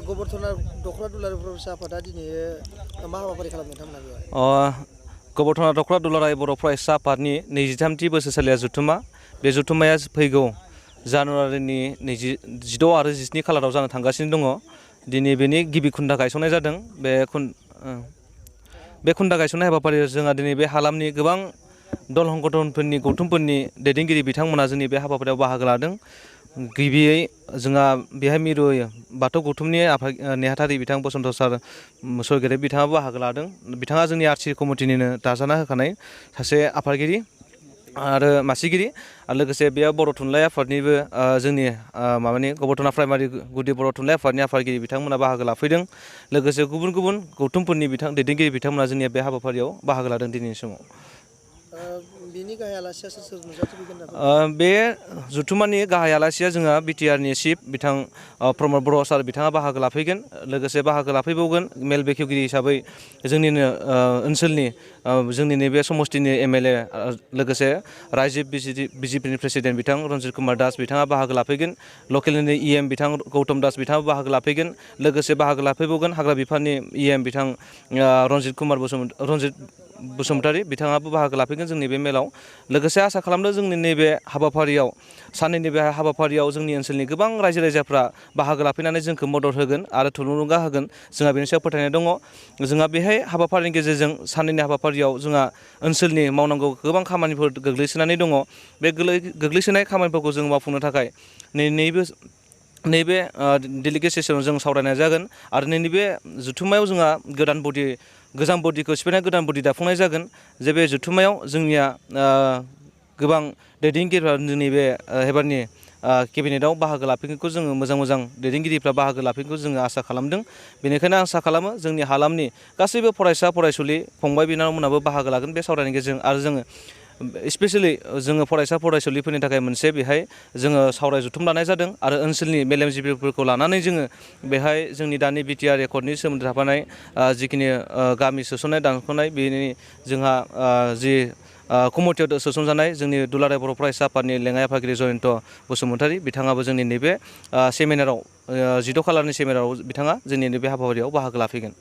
गबरथना दख'रा दुलाराय बर' फरायसा आफादा दिनै मा हाबाफारि खालामनो नोंथांमोना बेवहाय? गबरथना दख'रा दुलाराय बर' फरायसा आफादनि 23थि बोसोरसालिया जथुम्मा बे जथुम्माया फैगौ जानुवारिनि 16 आरो 17 खालाराव जानो थांगासिनो दङ। दिनै बेनि गिबि खुन्था गायसननाय जादों। बे खुन्था गायसननाय हाबाफारियाव जोंहा दिनै बे हालामनि गोबां दल संगठनफोरनि गौथुमफोरनि दैदेनगिरि बिथांमोना जोंनि बे हाबाफारियाव बाहागो लादों। गिबियै जोंहा बेहाय मिरु बाथौ गौथुमनि नेहाथारि बिथां बसन्त स्वरगयारि बिथाङाबो बाहागो लादों। बिथाङा जोंनि आरसि कमिटिनिनो दाजाना होखानाय सासे आफादगिरि आरो मासिगिरि आरो लोगोसे बेयाव बर' थुनलाइ आफादनिबो जोंनि माबानि गबरथना प्राइमारि गुदि बर' थुनलाइ आफादनि आफादगिरि बिथांमोना बाहागो लाफैदों। लोगोसे गुबुन गुबुन गौथुमफोरनि दैदेनगिरि बिथांमोना जोंनिया बे हाबाफारियाव बाहागो लादों दिनैनि समाव। बिनि गाहाय आलासिया सोर नुजाथिफैगोन होनना बुंदों? बे जथुम्मानि गाहाय आलासिया जोंहा बिटिआरनि चिफ बिथां प्रमद बर' सार बिथाङा बाहागो लाफैगोन। लोगोसे बाहागो लाफैबावगोन मेल बेखेवगिरि हिसाबै जोंनिनो ओनसोलनि जोंनि नैबे समस्तिनि एमएलए लोगोसे रायजो बिजेपिनि प्रेसिडेन्ट बिथां रन्जित कुमार दास बिथाङा बाहागो लाफैगोन। लकेलनि इएम बिथां गौतम दास बिथाङाबो बाहागो लाफैगोन। लोगोसे बाहागो लाफैबावगोन हाग्रा बिफाननि इएम बिथां रन्जित बसुमतारी बिथाङाबो बाहागो लाफैगोन जोंनि बे मेलाव। लोगोसे आसा खालामदों जोंनि नैबे हाबाफारियाव साननैनि बे हाबाफारियाव जोंनि ओनसोलनि गोबां रायजो राजाफ्रा बाहागो लाफैनानै जोंखौ मदद होगोन आरो थुलुंगा होगोन। जोंहा बेनि सायाव फोथायनाय दङ। जोंहा बेहाय हाबाफारिनि गेजेरजों साननैनि हाबाफारियाव जोंहा ओनसोलनि मावनांगौ गोबां खामानिफोर गोग्लैसोनानै दङ। बे गोग्लैसोनाय खामानिफोरखौ जों मावफुंनो थाखाय नैबे डेलिगेट सेसनाव जों सावरायनाय जागोन आरो नैबे जथुम्मायाव जोंहा गोजाम बडिखौ सिफायनाय गोदान बडि दाफुंनाय जागोन। जे बे जथुम्मायाव जोंनिया गोबां दैदेनगिरिफ्रा जोंनि बे एबारनि केबिनेटआव बाहागो लाफैगोनखौ जोङो मोजां दैदेनगिरिफ्रा बाहागो लाफैगोनखौ जोङो आसा खालामदों। बेनिखायनो आसा खालामो जोंनि हालामनि गासैबो फरायसा फरायसुलि फंबाय बिनानावमोनाबो बाहागो लागोन बे सावरायनायनि गेजेरजों। आरो जोङो स्पेसियेलि जोङो फरायसा फरायसुलिफोरनि थाखाय मोनसे बेहाय जोङो सावराय जथुम लानाय जादों आरो ओनसोलनि मेलेमजिबिफोरखौ लानानै जोङो बेहाय जोंनि दानि बिटिआर एकर्डनि सोमोन्दो थाफानाय जिखिनि गामि सोसननाय दानख'नाय बेनि जोंहा जि कमिटियाव सोसनजानाय जोंनि दुलाराय बर' फरायसा आफादनि लेङाइ आफादगिरि जयन्त बसुमतारी बिथाङाबो जोंनि नैबे सेमिनाराव 16 खालारनि सेमिनाराव बिथाङा जोंनि नैबे हाबाफारियाव बाहागो लाफैगोन।